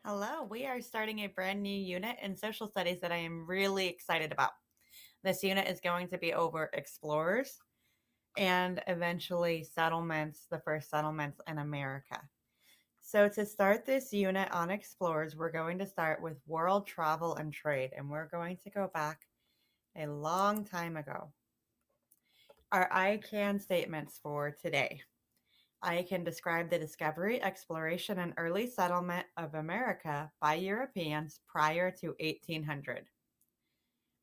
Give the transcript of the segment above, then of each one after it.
Hello, we are starting a brand new unit in social studies that I am really excited about. This unit is going to be over explorers and eventually settlements, the first settlements in America. So, to start this unit on explorers, we're going to start with world travel and trade, and we're going to go back a long time ago. Our I can statements for today. I can describe the discovery, exploration, and early settlement of America by Europeans prior to 1800.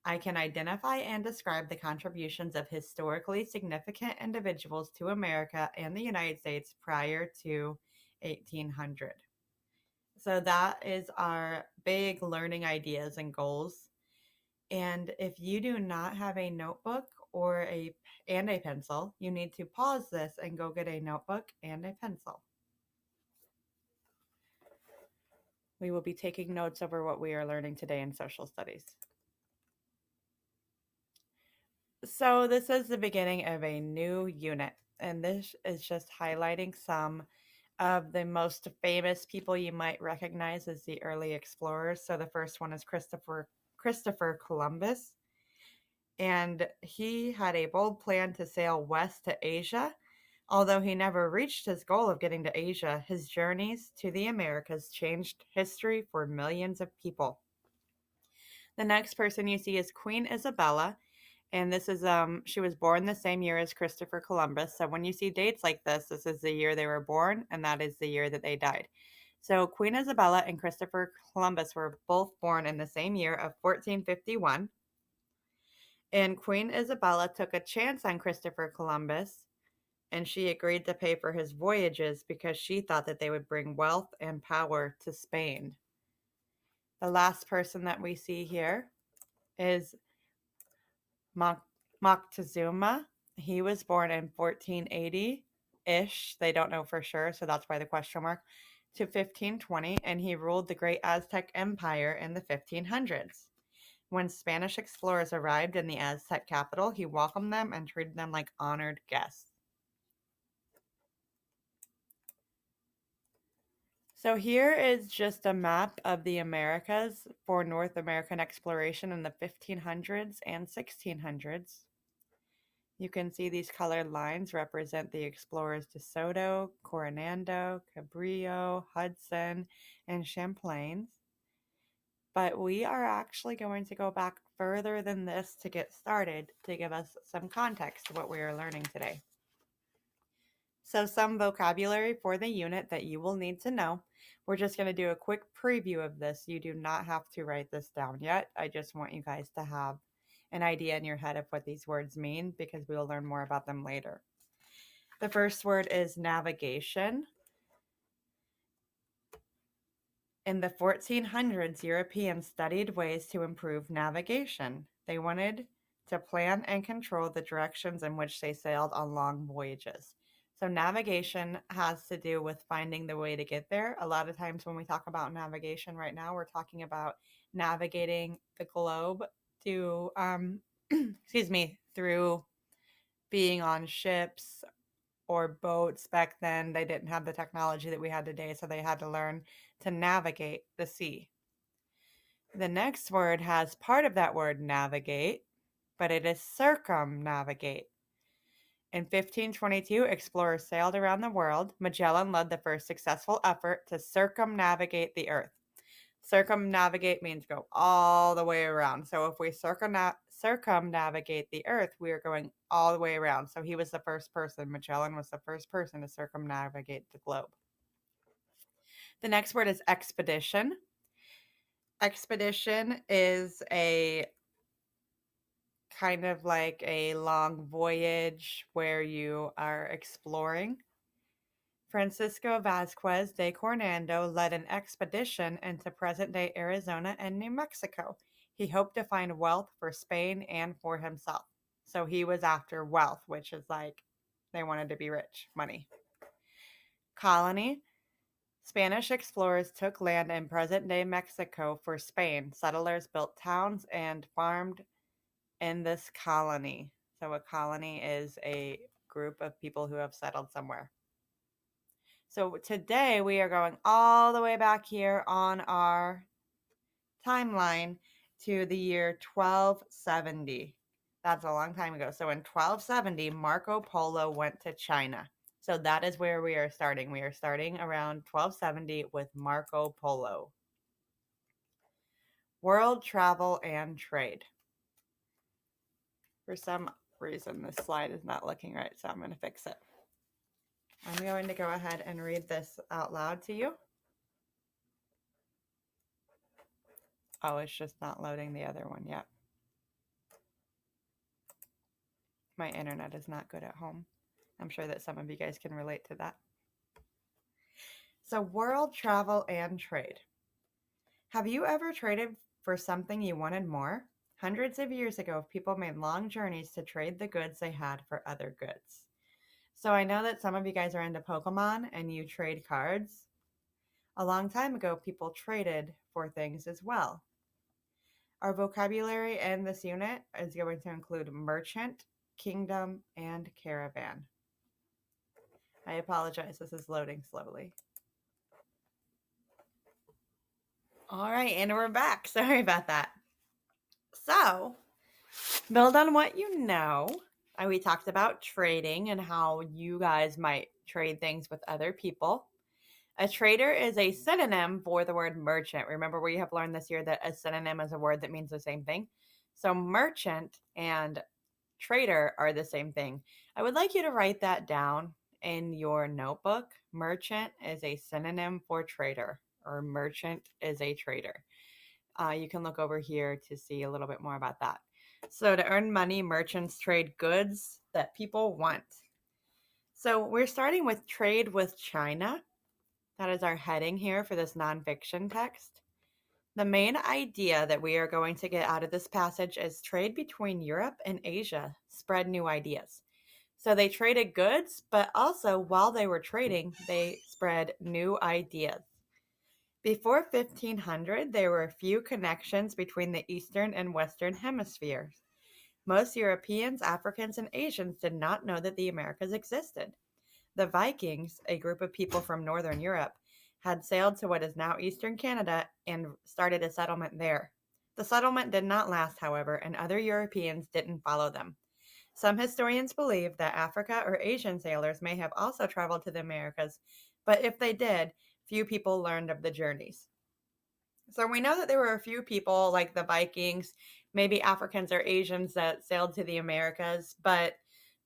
I can identify and describe the contributions of historically significant individuals to America and the United States prior to 1800. So that is our big learning ideas and goals. And if you do not have a notebook or a pencil, you need to pause this and go get a notebook and a pencil. We will be taking notes over what we are learning today in social studies. So, this is the beginning of a new unit, and this is just highlighting some of the most famous people you might recognize as the early explorers. So, the first one is Christopher Columbus, and he had a bold plan to sail west to Asia. Although he never reached his goal of getting to Asia, his journeys to the Americas changed history for millions of people. The next person you see is Queen Isabella, and this is she was born the same year as Christopher Columbus. So when you see dates like this is the year they were born and that is the year that they died. So Queen Isabella and Christopher Columbus were both born in the same year of 1451. And Queen Isabella took a chance on Christopher Columbus and she agreed to pay for his voyages because she thought that they would bring wealth and power to Spain. The last person that we see here is Moctezuma. He was born in 1480 ish. They don't know for sure, so that's why the question mark, to 1520, and he ruled the great Aztec Empire in the 1500s. When Spanish explorers arrived in the Aztec capital, he welcomed them and treated them like honored guests. So here is just a map of the Americas for North American exploration in the 1500s and 1600s. You can see these colored lines represent the explorers De Soto, Coronado, Cabrillo, Hudson, and Champlain. But we are actually going to go back further than this to get started to give us some context to what we are learning today. So some vocabulary for the unit that you will need to know. We're just going to do a quick preview of this. You do not have to write this down yet. I just want you guys to have an idea in your head of what these words mean because we will learn more about them later. The first word is navigation. In the 1400s, Europeans studied ways to improve navigation. They wanted to plan and control the directions in which they sailed on long voyages. So, navigation has to do with finding the way to get there. A lot of times, when we talk about navigation right now, we're talking about navigating the globe to, excuse me, through being on ships or boats. Back then, they didn't have the technology that we have today, so they had to learn to navigate the sea. The next word has part of that word navigate, but it is circumnavigate. In 1522, explorers sailed around the world. Magellan led the first successful effort to circumnavigate the earth. Circumnavigate means go all the way around. So if we circumnavigate the earth, we are going all the way around. So he was the first person. Magellan was the first person to circumnavigate the globe. The next word is expedition. Expedition is a kind of like a long voyage where you are exploring. Francisco Vasquez de Coronado led an expedition into present day Arizona and New Mexico. He hoped to find wealth for Spain and for himself. So he was after wealth, which is like they wanted to be rich, money. Colony. Spanish explorers took land in present day Mexico for Spain. Settlers built towns and farmed in this colony. So, a colony is a group of people who have settled somewhere. So today we are going all the way back here on our timeline to the year 1270. That's a long time ago. So in 1270, Marco Polo went to China. So that is where we are starting. We are starting around 1270 with Marco Polo. World travel and trade. For some reason, this slide is not looking right, so I'm going to fix it. I'm going to go ahead and read this out loud to you. Oh, it's just not loading the other one yet. My internet is not good at home. I'm sure that some of you guys can relate to that. So, world travel and trade. Have you ever traded for something you wanted more? Hundreds of years ago, people made long journeys to trade the goods they had for other goods. So, I know that some of you guys are into Pokemon and you trade cards. A long time ago, people traded for things as well. Our vocabulary in this unit is going to include merchant, kingdom, and caravan. I apologize, this is loading slowly. All right, and we're back. Sorry about that. So, build on what you know. We talked about trading and how you guys might trade things with other people. A trader is a synonym for the word merchant. Remember, we have learned this year that a synonym is a word that means the same thing. So, merchant and trader are the same thing. I would like you to write that down in your notebook. Merchant is a synonym for trader, or merchant is a trader. You can look over here to see a little bit more about that. So, to earn money, merchants trade goods that people want. So, we're starting with trade with China. That is our heading here for this nonfiction text. The main idea that we are going to get out of this passage is trade between Europe and Asia spread new ideas. So they traded goods, but also while they were trading, they spread new ideas. Before 1500, there were few connections between the Eastern and Western hemispheres. Most Europeans, Africans, and Asians did not know that the Americas existed. The Vikings, a group of people from Northern Europe, had sailed to what is now Eastern Canada and started a settlement there. The settlement did not last, however, and other Europeans didn't follow them. Some historians believe that Africa or Asian sailors may have also traveled to the Americas, but if they did, few people learned of the journeys. So we know that there were a few people like the Vikings, maybe Africans or Asians that sailed to the Americas, but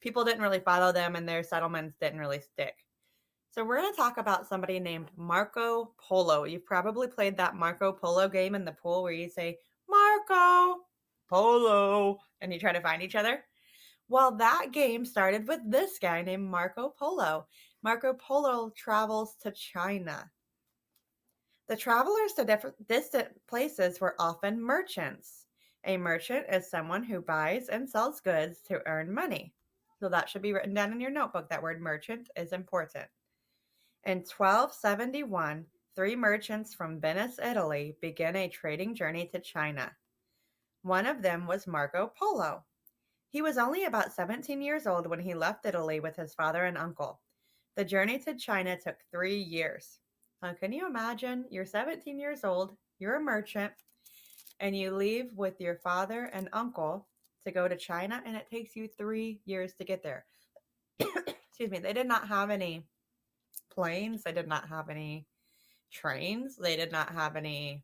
people didn't really follow them and their settlements didn't really stick. So we're going to talk about somebody named Marco Polo. You've probably played that Marco Polo game in the pool where you say, Marco Polo, and you try to find each other. Well, that game started with this guy named Marco Polo. Marco Polo travels to China. The travelers to distant places were often merchants. A merchant is someone who buys and sells goods to earn money. So that should be written down in your notebook. That word merchant is important. In 1271, three merchants from Venice, Italy, began a trading journey to China. One of them was Marco Polo. He was only about 17 years old when he left Italy with his father and uncle. The journey to China took 3 years. Now, can you imagine? You're 17 years old, you're a merchant, and you leave with your father and uncle to go to China, and it takes you 3 years to get there. Excuse me. They did not have any planes, they did not have any trains, they did not have any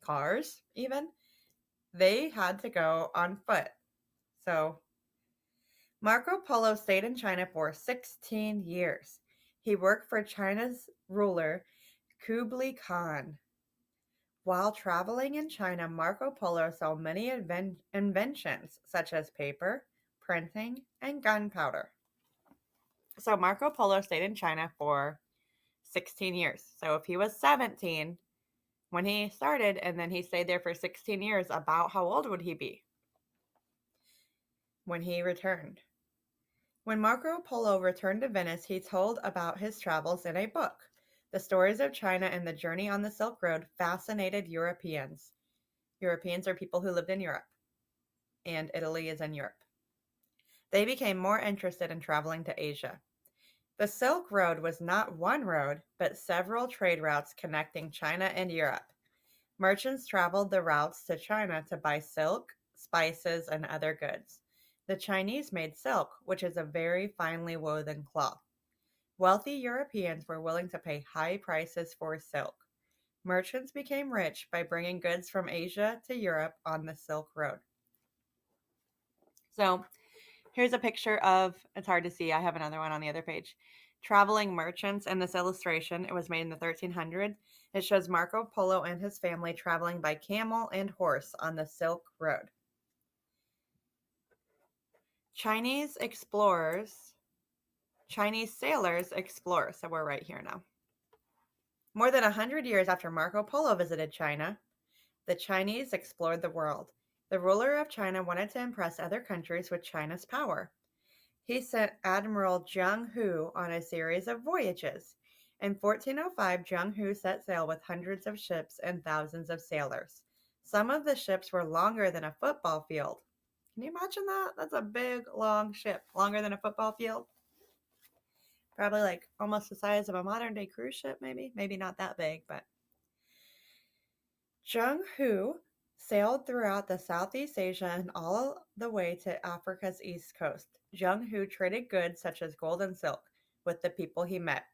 cars, even. They had to go on foot. So, Marco Polo stayed in China for 16 years. He worked for China's ruler, Kublai Khan. While traveling in China, Marco Polo saw many inventions such as paper, printing, and gunpowder. So Marco Polo stayed in China for 16 years. So if he was 17 when he started and then he stayed there for 16 years, about how old would he be when he returned? When Marco Polo returned to Venice, he told about his travels in a book. The stories of China and the journey on the Silk Road fascinated Europeans. Europeans are people who lived in Europe, and Italy is in Europe. They became more interested in traveling to Asia. The Silk Road was not one road, but several trade routes connecting China and Europe. Merchants traveled the routes to China to buy silk, spices, and other goods. The Chinese made silk, which is a very finely woven cloth. Wealthy Europeans were willing to pay high prices for silk. Merchants became rich by bringing goods from Asia to Europe on the Silk Road. So here's a picture of, it's hard to see, I have another one on the other page. Traveling merchants in this illustration. It was made in the 1300s. It shows Marco Polo and his family traveling by camel and horse on the Silk Road. Chinese sailors explore. So we're right here now. More than 100 years after Marco Polo visited China, the Chinese explored the world. The ruler of China wanted to impress other countries with China's power. He sent Admiral Zheng Hu on a series of voyages. In 1405, Zheng Hu set sail with hundreds of ships and thousands of sailors. Some of the ships were longer than a football field. Can you imagine that? That's a big, long ship, longer than a football field. Probably like almost the size of a modern day cruise ship, maybe. Maybe not that big, but. Zheng Hu sailed throughout the Southeast Asia and all the way to Africa's east coast. Zheng Hu traded goods such as gold and silk with the people he met.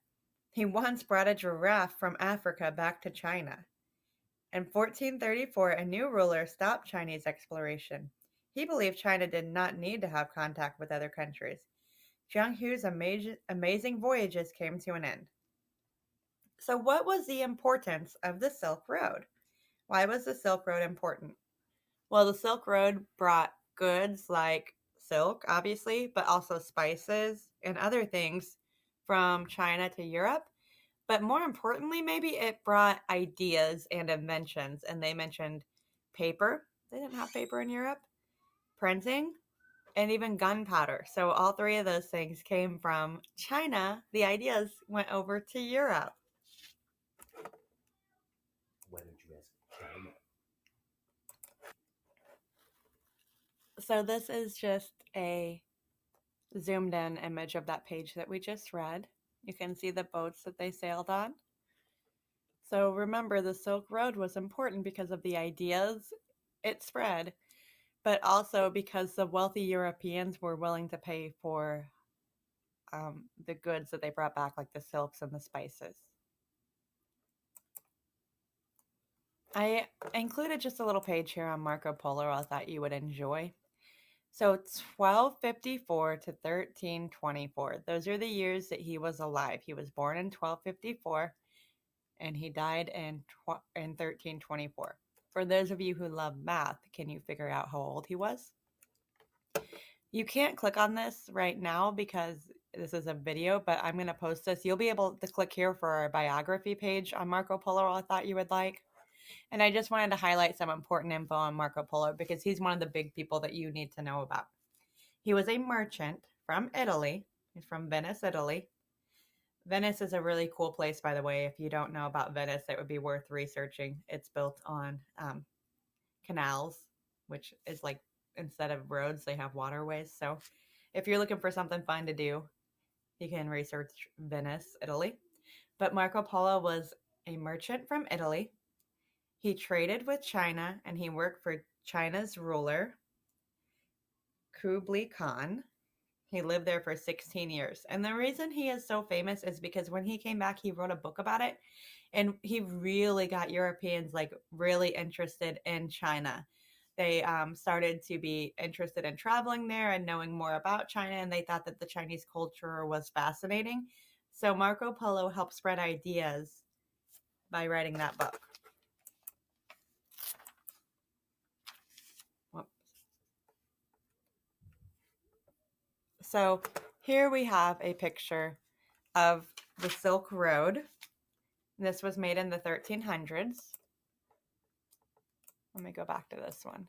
He once brought a giraffe from Africa back to China. In 1434, a new ruler stopped Chinese exploration. He believed China did not need to have contact with other countries. Zheng Hu's amazing voyages came to an end. So, what was the importance of the Silk Road? Why was the Silk Road important? Well, the Silk Road brought goods like silk, obviously, but also spices and other things from China to Europe. But more importantly, maybe it brought ideas and inventions. And they mentioned paper. They didn't have paper in Europe, printing, and even gunpowder. So all three of those things came from China. The ideas went over to Europe. Why don't you ask China? So this is just a zoomed in image of that page that we just read. You can see the boats that they sailed on. So remember, the Silk Road was important because of the ideas it spread, but also because the wealthy Europeans were willing to pay for the goods that they brought back, like the silks and the spices. I included just a little page here on Marco Polo I thought you would enjoy. So 1254 to 1324. Those are the years that he was alive. He was born in 1254 and he died in 1324. For those of you who love math, can you figure out how old he was? You can't click on this right now because this is a video, but I'm going to post this. You'll be able to click here for our biography page on Marco Polo I thought you would like. And I just wanted to highlight some important info on Marco Polo because he's one of the big people that you need to know about. He was a merchant from Italy. He's from Venice, Italy. Venice is a really cool place, by the way. If you don't know about Venice, it would be worth researching. It's built on canals, which is like instead of roads, they have waterways. So if you're looking for something fun to do, you can research Venice, Italy. But Marco Polo was a merchant from Italy. He traded with China and he worked for China's ruler, Kublai Khan. He lived there for 16 years. And the reason he is so famous is because when he came back, he wrote a book about it. And he really got Europeans like really interested in China. They started to be interested in traveling there and knowing more about China. And they thought that the Chinese culture was fascinating. So Marco Polo helped spread ideas by writing that book. So here we have a picture of the Silk Road. This was made in the 1300s. Let me go back to this one.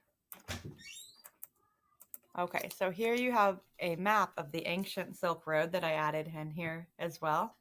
Okay, so here you have a map of the ancient Silk Road that I added in here as well.